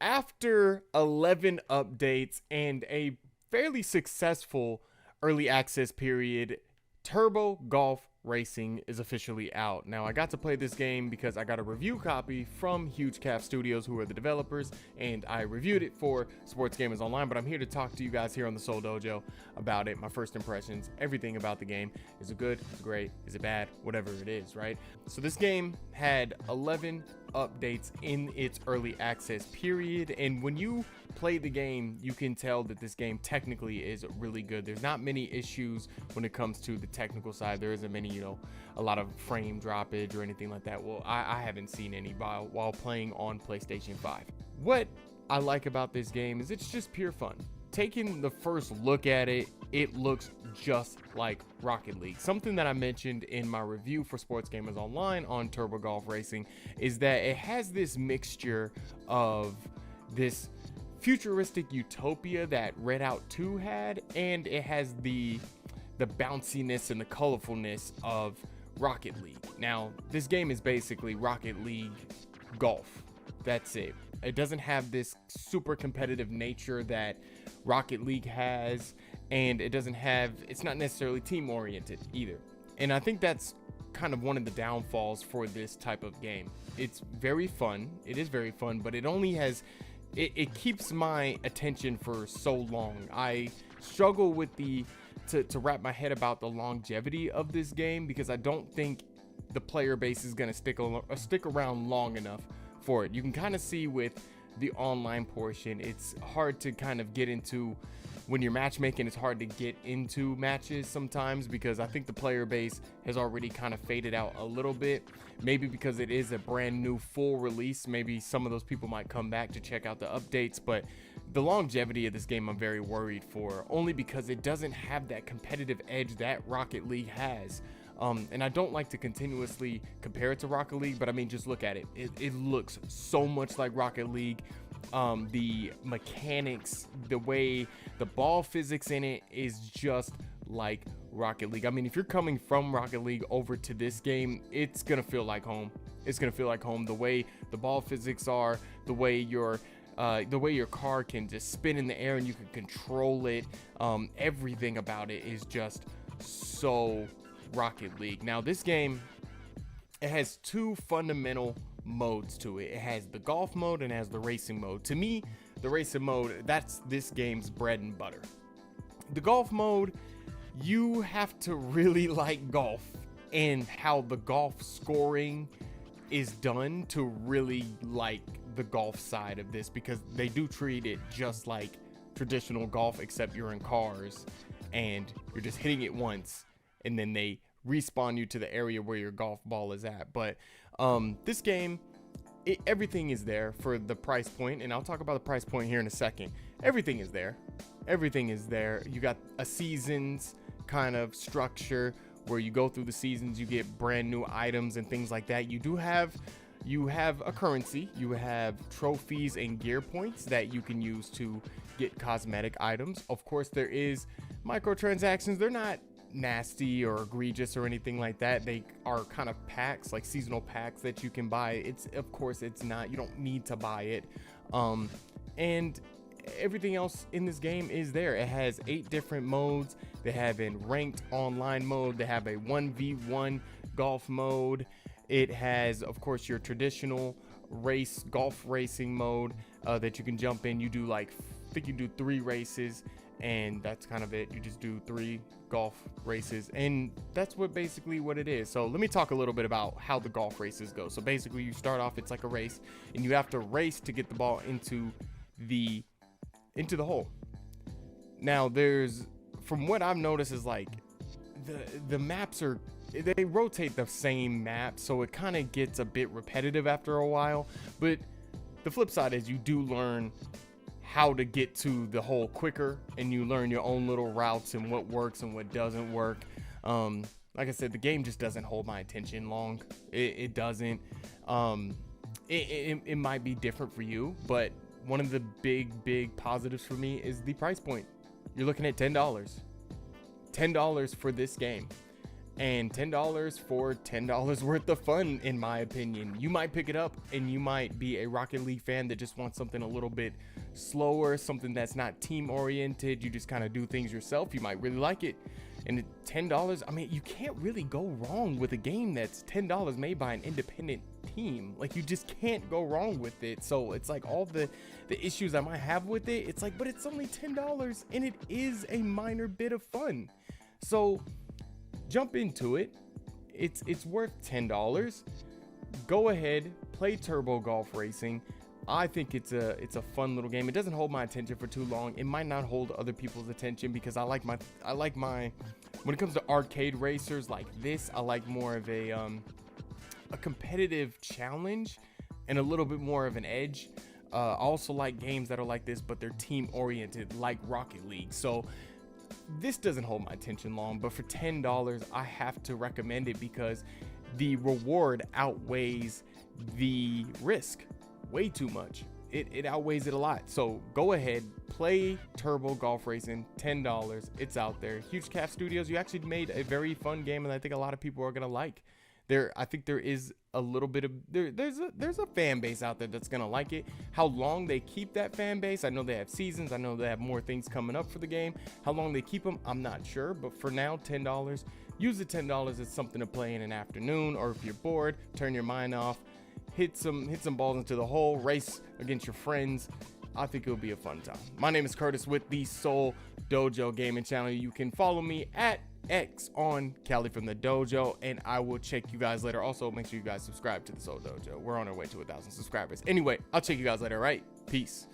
After 11 updates and a fairly successful early access period, Turbo Golf Racing is officially out. Now, I got to play this game because I got a review copy from Huge Calf Studios, who are the developers, and I reviewed it for Sports Gamers Online, but I'm here to talk to you guys here on the Seoul Dojo about it, my first impressions, everything about the game. Is it good? Is it great? Is it bad? Whatever it is, right? So this game had 11 updates in its early access period, and when you play the game, you can tell that this game technically is really good. There's not many issues when it comes to the technical side. There isn't many, a lot of frame droppage or anything like that. Well, I haven't seen any while playing on PlayStation 5. What I like about this game is it's just pure fun. Taking the first look at it, it looks just like Rocket League. Something that I mentioned in my review for Sports Gamers Online on Turbo Golf Racing is that it has this mixture of this futuristic utopia that Redout 2 had, and it has the bounciness and the colorfulness of Rocket League. Now, this game is basically Rocket League golf. That's it. It doesn't have this super competitive nature that Rocket League has, and it's not necessarily team oriented either. And I think that's kind of one of the downfalls for this type of game. It's very fun. It is very fun, but it only has it keeps my attention for so long. I struggle with to wrap my head about the longevity of this game, because I don't think the player base is going to stick around long enough for it. You can kind of see with the online portion, it's hard to kind of get into. When you're matchmaking, it's hard to get into matches sometimes, because I think the player base has already kind of faded out a little bit. Maybe because it is a brand new full release, maybe some of those people might come back to check out the updates, but the longevity of this game I'm very worried for, only because it doesn't have that competitive edge that Rocket League has. And I don't like to continuously compare it to Rocket League, but I mean, just look at it. It looks so much like Rocket League. The mechanics, the way the ball physics in it is just like Rocket League. I mean, if you're coming from Rocket League over to this game, it's gonna feel like home. It's gonna feel like home. The way the ball physics are, the way your car can just spin in the air and you can control it. Everything about it is just so Rocket League. Now, this game, it has two fundamental modes to it. It has the golf mode and it has the racing mode. To me, the racing mode, that's this game's bread and butter. The golf mode, you have to really like golf and how the golf scoring is done to really like the golf side of this, because they do treat it just like traditional golf, except you're in cars and you're just hitting it once and then they respawn you to the area where your golf ball is at. But this game, everything is there for the price point, and I'll talk about the price point here in a second. Everything is there. Everything is there. You got a seasons kind of structure where you go through the seasons, you get brand new items and things like that. You have a currency, you have trophies and gear points that you can use to get cosmetic items. Of course, there is microtransactions. They're not nasty or egregious or anything like that. They are kind of packs, like seasonal packs that you can buy. Of course it's not, you don't need to buy it. And everything else in this game is there. It has 8 different modes. They have a ranked online mode. They have a 1v1 golf mode. It has, of course, your traditional golf racing mode that you can jump in. You do I think you do 3 races, and that's kind of it. You just do 3 golf races, and that's basically what it is. So let me talk a little bit about how the golf races go. So basically, you start off, it's like a race, and you have to race to get the ball into the hole. Now, from what I've noticed, is like the maps they rotate the same map, so it kind of gets a bit repetitive after a while. But the flip side is you do learn how to get to the hole quicker, and you learn your own little routes and what works and what doesn't work. Like I said, the game just doesn't hold my attention long. It doesn't. It might be different for you, but one of the big positives for me is the price point. You're looking at $10 for this game. And $10 for $10 worth of fun, in my opinion. You might pick it up and you might be a Rocket League fan that just wants something a little bit slower, something that's not team oriented. You just kind of do things yourself. You might really like it. And $10, I mean, you can't really go wrong with a game that's $10 made by an independent team. Like, you just can't go wrong with it. So it's like all the issues I might have with it, it's like, but it's only $10 and it is a minor bit of fun. So jump into it. It's worth $10. Go ahead, play Turbo Golf Racing. I think it's a fun little game. It doesn't hold my attention for too long. It might not hold other people's attention because I like my when it comes to arcade racers like this, I like more of a competitive challenge and a little bit more of an edge. I also like games that are like this, but they're team oriented, like Rocket League. So this doesn't hold my attention long, but for $10, I have to recommend it because the reward outweighs the risk way too much. It outweighs it a lot. So go ahead, play Turbo Golf Racing, $10. It's out there. Huge Calf Studios, you actually made a very fun game, and I think a lot of people are gonna like. I think there is a little bit of there's a fan base out there that's gonna like it. How long they keep that fan base, I know they have seasons, I know they have more things coming up for the game. How long they keep them, I'm not sure, but for now, $10. Use the $10 as something to play in an afternoon, or if you're bored, turn your mind off, hit some balls into the hole, race against your friends. I think it'll be a fun time. My name is Curtis with the Seoul Dojo Gaming Channel. You can follow me at X on Cali from the Dojo, and I will check you guys later. Also, make sure you guys subscribe to the Seoul Dojo. We're on our way to 1,000 subscribers. Anyway, I'll check you guys later. All right, peace.